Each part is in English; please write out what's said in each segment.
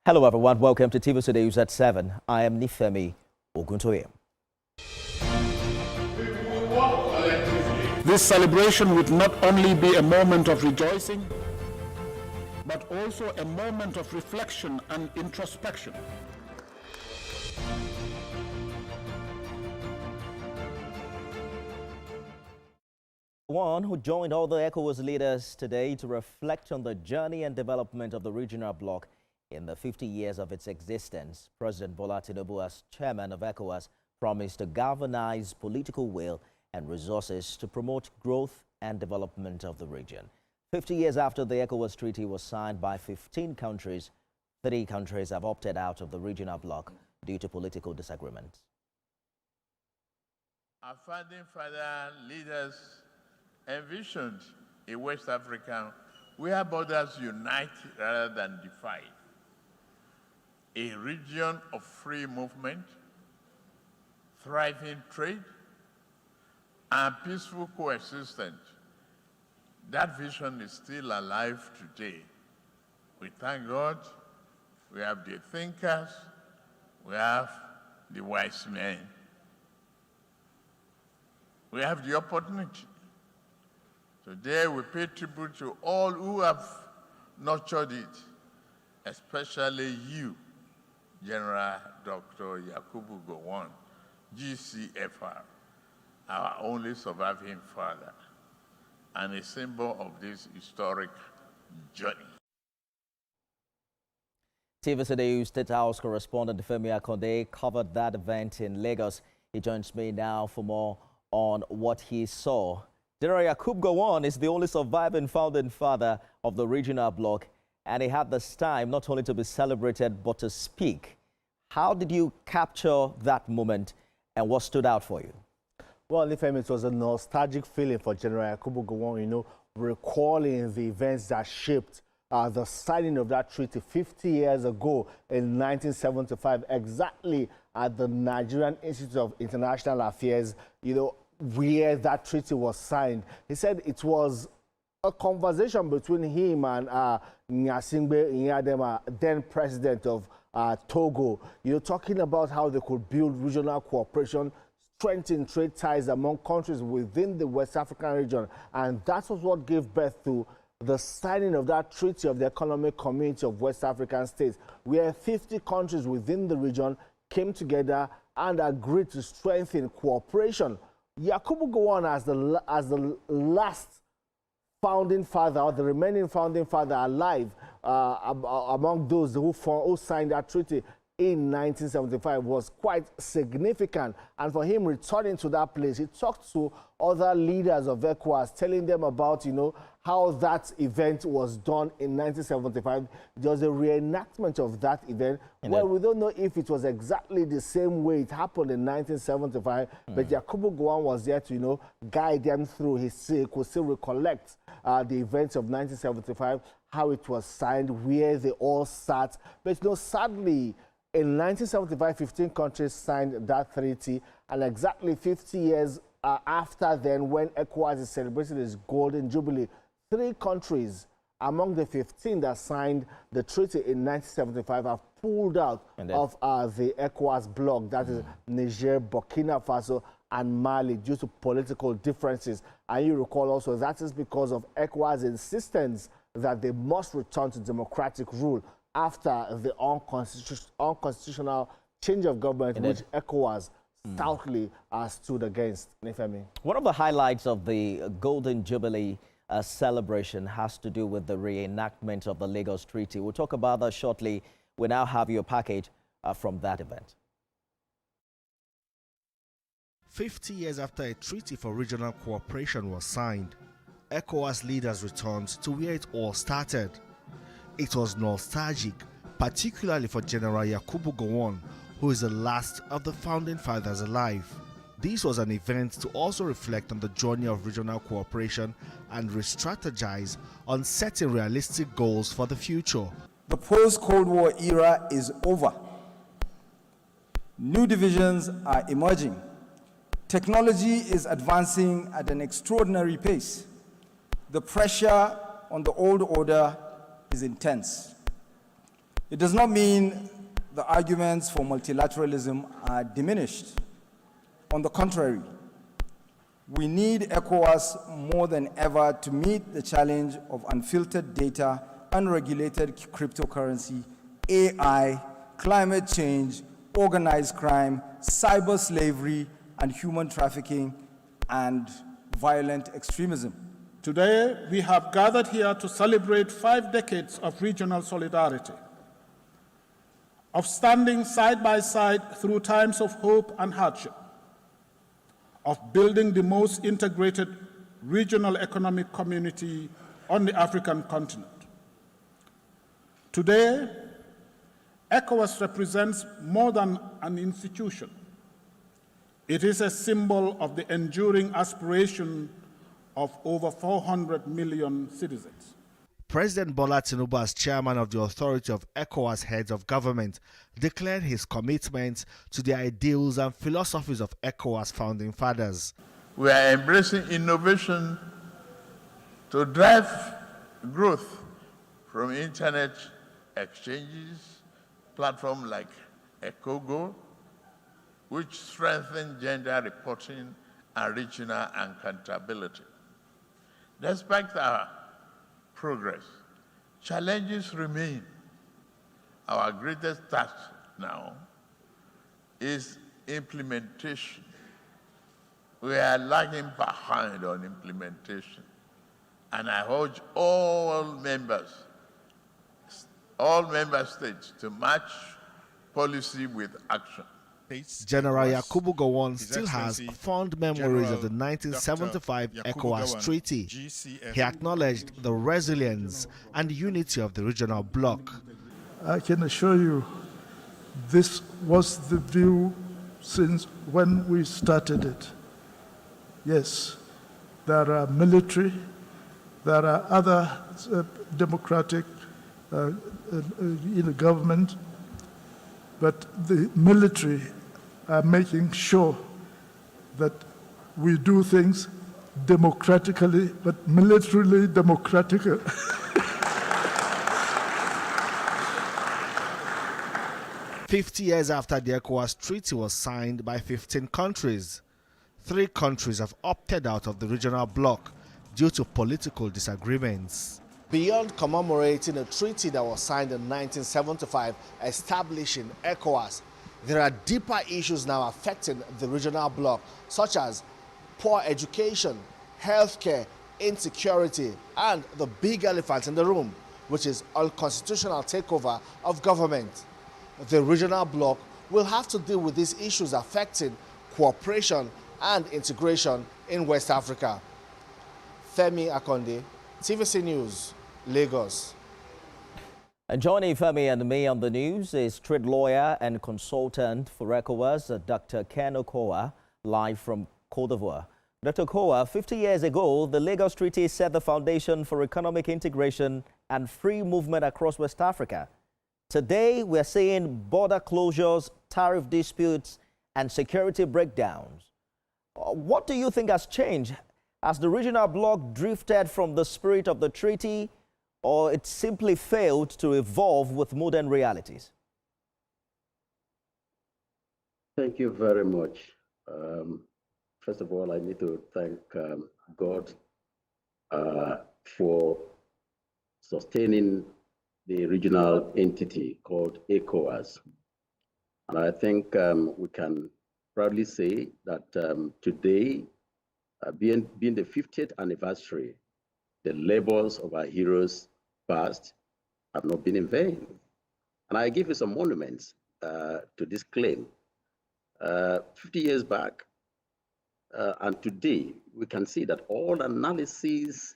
Hello everyone, welcome to TVC News at 7. I am Nifemi Oguntoye. This celebration would not only be a moment of rejoicing, but also a moment of reflection and introspection. Gowon, who joined all the Ecowas leaders today to reflect on the journey and development of the regional bloc in the 50 years of its existence. President Bola Tinubu, as chairman of Ecowas, promised to galvanize political will and resources to promote growth and development of the region. 50 years after the Ecowas Treaty was signed by 15 countries, 3 countries have opted out of the regional bloc due to political disagreements. Our founding father leaders envisioned a West Africa where borders unite rather than divide. A region of free movement, thriving trade, and peaceful coexistence. That vision is still alive today. We thank God. We have the thinkers. We have the wise men. We have the opportunity. Today we pay tribute to all who have nurtured it, especially you, General Dr. Yakubu Gowon, GCFR, our only surviving father, and a symbol of this historic journey. TVC News State House correspondent Femi Akonde covered that event in Lagos. He joins me now for more on what he saw. General Yakubu Gowon is the only surviving founding father of the regional bloc, and he had this time not only to be celebrated but to speak. How did you capture that moment, and what stood out for you? Well, Ifemi, it was a nostalgic feeling for General Yakubu Gowon, recalling the events that shaped the signing of that treaty 50 years ago in 1975, exactly at the Nigerian Institute of International Affairs, where that treaty was signed. He said it was a conversation between him and Gnassingbé Nyadema, then president of Togo, talking about how they could build regional cooperation, strengthen trade ties among countries within the West African region. And that was what gave birth to the signing of that treaty of the Economic Community of West African States, where 50 countries within the region came together and agreed to strengthen cooperation. Yakubu Gowon, as the last founding father, or the remaining founding father alive among those who signed that treaty in 1975, was quite significant. And for him returning to that place, he talked to other leaders of ECOWAS, telling them about, how that event was done in 1975. There was a reenactment of that event. Well, we don't know if it was exactly the same way it happened in 1975, but Yakubu Gowon was there to, guide them through. He could still recollect the events of 1975, how it was signed, where they all sat. But, sadly, in 1975, 15 countries signed that treaty, and exactly 50 years after then, when ECOWAS is celebrating its Golden Jubilee, 3 countries among the 15 that signed the treaty in 1975 have pulled out of the ECOWAS bloc, that is Niger, Burkina Faso, and Mali, due to political differences. And you recall also that is because of ECOWAS' insistence that they must return to democratic rule after the unconstitutional change of government, which ECOWAS stoutly stood against. Nifemi. One of the highlights of the Golden Jubilee celebration has to do with the reenactment of the Lagos Treaty. We'll talk about that shortly. We now have your package from that event. 50 years after a treaty for regional cooperation was signed, ECOWAS leaders returned to where it all started. It was nostalgic, particularly for General Yakubu Gowon, who is the last of the founding fathers alive. This was an event to also reflect on the journey of regional cooperation and re-strategize on setting realistic goals for the future. The post-Cold War era is over. New divisions are emerging. Technology is advancing at an extraordinary pace. The pressure on the old order is intense. It does not mean the arguments for multilateralism are diminished. On the contrary, we need ECOWAS more than ever to meet the challenge of unfiltered data, unregulated cryptocurrency, AI, climate change, organized crime, cyber slavery, and human trafficking and violent extremism. Today, we have gathered here to celebrate 5 decades of regional solidarity, of standing side by side through times of hope and hardship, of building the most integrated regional economic community on the African continent. Today, ECOWAS represents more than an institution. It is a symbol of the enduring aspiration of over 400 million citizens. President Bola Tinubu, as chairman of the Authority of ECOWAS Heads of Government, declared his commitment to the ideals and philosophies of ECOWAS founding fathers. We are embracing innovation to drive growth from internet exchanges, platforms like Ecogo, which strengthen gender reporting and regional accountability. Despite our progress, challenges remain. Our greatest task now is implementation. We are lagging behind on implementation. And I urge all member states to match policy with action. General Yakubu Gowon still has fond memories of the 1975 ECOWAS Treaty. He acknowledged the resilience and unity of the regional bloc. I can assure you this was the view since when we started it. Yes, there are military, there are other democratic government, but the military are making sure that we do things democratically, but militarily democratically. "50 years after the ECOWAS Treaty was signed by 15 countries, 3 countries have opted out of the regional bloc due to political disagreements. Beyond commemorating a treaty that was signed in 1975 establishing ECOWAS, there are deeper issues now affecting the regional bloc, such as poor education, healthcare, insecurity, and the big elephant in the room, which is unconstitutional takeover of government. The regional bloc will have to deal with these issues affecting cooperation and integration in West Africa. Femi Akonde, TVC News, Lagos. And joining Femi and me on the news is trade lawyer and consultant for ECOWAS, Dr. Ken Okowa, live from Côte d'Ivoire. Dr. Okowa, 50 years ago, the Lagos Treaty set the foundation for economic integration and free movement across West Africa. Today, we're seeing border closures, tariff disputes, and security breakdowns. What do you think has changed? Has the regional bloc drifted from the spirit of the treaty, or it simply failed to evolve with modern realities? Thank you very much. First of all, I need to thank God for sustaining the regional entity called ECOWAS. And I think we can proudly say that today, being the 50th anniversary, the labors of our heroes past have not been in vain. And I give you some monuments to this claim. 50 years back and today, we can see that all analyses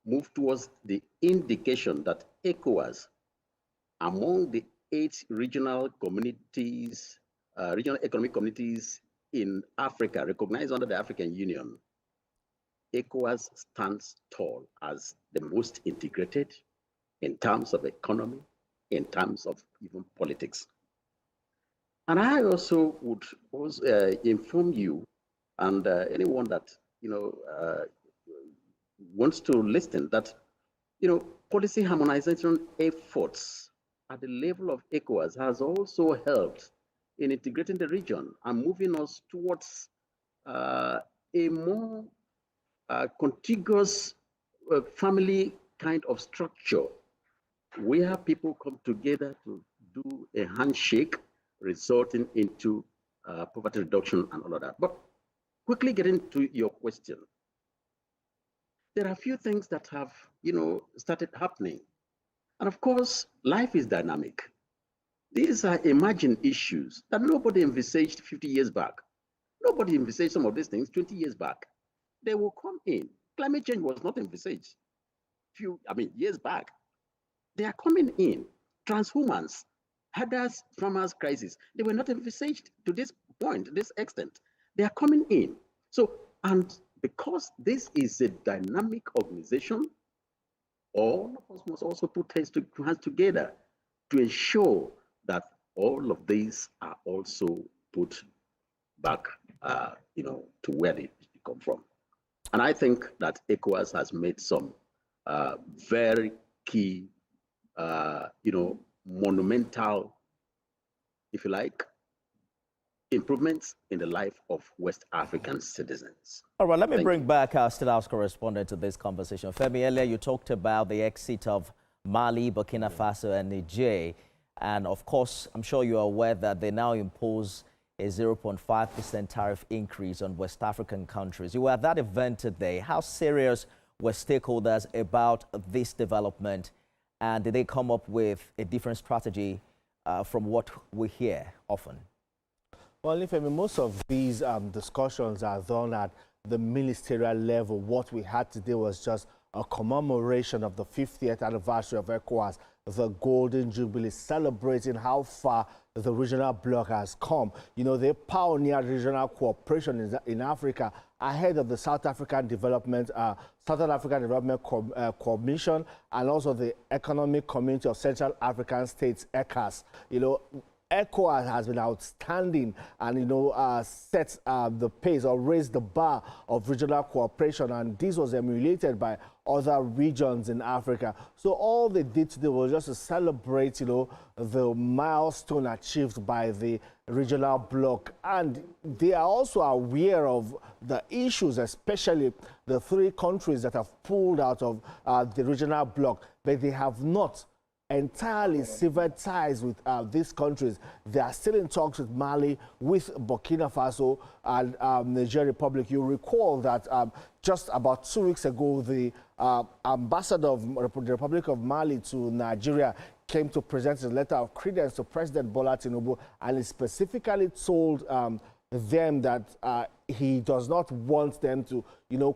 move towards the indication that ECOWAS, among the 8 regional communities, regional economic communities in Africa, recognized under the African Union, ECOWAS stands tall as the most integrated in terms of economy, in terms of even politics. And I also would inform you and anyone that wants to listen that policy harmonization efforts at the level of Ecowas has also helped in integrating the region and moving us towards a more contiguous family kind of structure where people come together to do a handshake, resulting into poverty reduction and all of that. But quickly getting to your question, there are a few things that have, started happening. And of course, life is dynamic. These are emerging issues that nobody envisaged 50 years back. Nobody envisaged some of these things 20 years back. They will come in. Climate change was not envisaged years back. They are coming in. Transhumance, herders, farmers crisis, they were not envisaged to this point, this extent. They are coming in. So, and because this is a dynamic organization, all of us must also put hands together to ensure that all of these are also put back, to where they come from. And I think that ECOWAS has made some very key, monumental, if you like, improvements in the life of West African citizens. All right, let me bring back our State House correspondent to this conversation. Femi, earlier you talked about the exit of Mali, Burkina Faso, and Niger. And of course, I'm sure you're aware that they now impose a 0.5% tariff increase on West African countries. You were at that event today. How serious were stakeholders about this development? And did they come up with a different strategy from what we hear often? Well, Ifemi, most of these discussions are done at the ministerial level. What we had today was just a commemoration of the 50th anniversary of ECOWAS, the Golden Jubilee, celebrating how far the regional bloc has come. They pioneered regional cooperation in Africa ahead of the Southern African Development Commission and also the Economic Community of Central African States, ECAS. ECOWAS has been outstanding and, set the pace or raised the bar of regional cooperation, and this was emulated by other regions in Africa. So all they did today was just to celebrate, the milestone achieved by the regional bloc. And they are also aware of the issues, especially the 3 countries that have pulled out of the regional bloc, but they have not entirely severed ties with these countries. They are still in talks with Mali, with Burkina Faso and Niger Republic. You recall that just about 2 weeks ago, the ambassador of the Republic of Mali to Nigeria came to present his letter of credence to President Bola Tinubu, and he specifically told them that he does not want them to,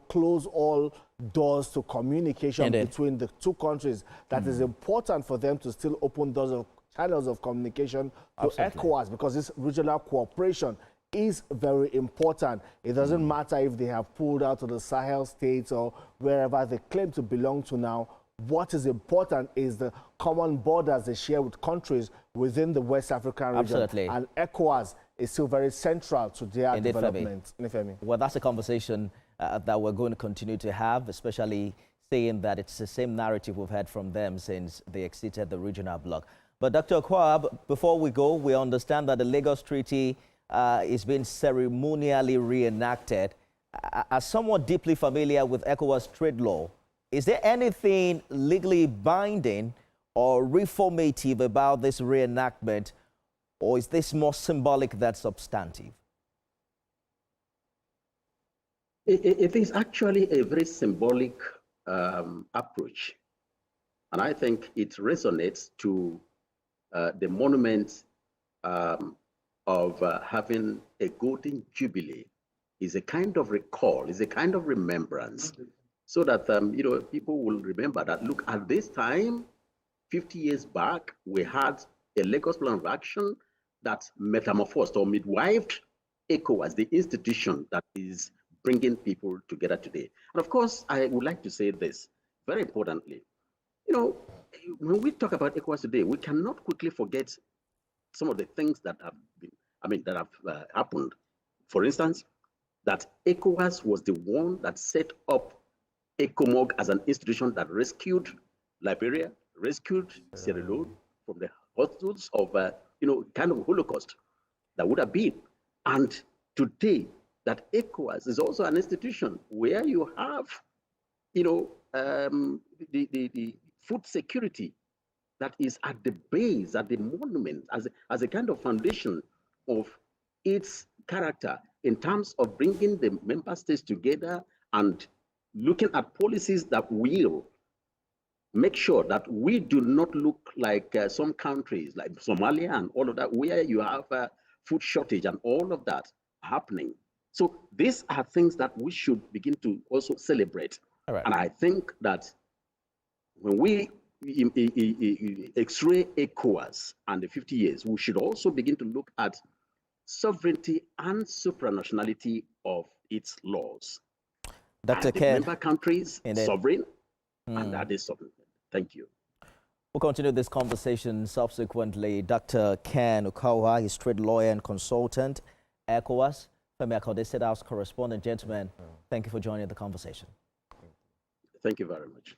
close all doors to communication between the 2 countries. That is important for them to still open doors of channels of communication to ECOWAS, because this regional cooperation is very important. It doesn't matter if they have pulled out of the Sahel states or wherever they claim to belong to now. What is important is the common borders they share with countries within the West African region. And ECOWAS is still very central to their development. Well, that's a conversation that we're going to continue to have, especially saying that it's the same narrative we've heard from them since they exited the regional bloc. But Dr. Kwab, before we go, we understand that the Lagos Treaty is being ceremonially reenacted. As someone deeply familiar with ECOWAS trade law, is there anything legally binding or reformative about this reenactment, or is this more symbolic than substantive? It is actually a very symbolic approach. And I think it resonates to the monument of having a golden jubilee. Is a kind of recall, is a kind of remembrance, so that people will remember that, look, at this time, 50 years back, we had a Lagos Plan of Action that metamorphosed or midwifed ECOWAS, the institution that is bringing people together today. And of course, I would like to say this very importantly. When we talk about ECOWAS today, we cannot quickly forget some of the things that have been, that have happened. For instance, that ECOWAS was the one that set up ECOMOG as an institution that rescued Liberia, rescued Sierra Leone from the hospitals of, kind of Holocaust that would have been. And today, that ECOWAS is also an institution where you have, the food security that is at the base, at the monument, as a kind of foundation of its character in terms of bringing the member states together and looking at policies that will make sure that we do not look like some countries like Somalia and all of that, where you have food shortage and all of that happening. So these are things that we should begin to also celebrate. All right. And I think that when we X-ray ECOWAS and the 50 years, we should also begin to look at sovereignty and supranationality of its laws. Dr. The Ken, member countries sovereign, and that is sovereign. Thank you. We'll continue this conversation subsequently. Dr. Ken Ukawa, he's trade lawyer and consultant, ECOWAS, Femi Akode State House correspondent. Gentlemen, thank you for joining the conversation. Thank you very much.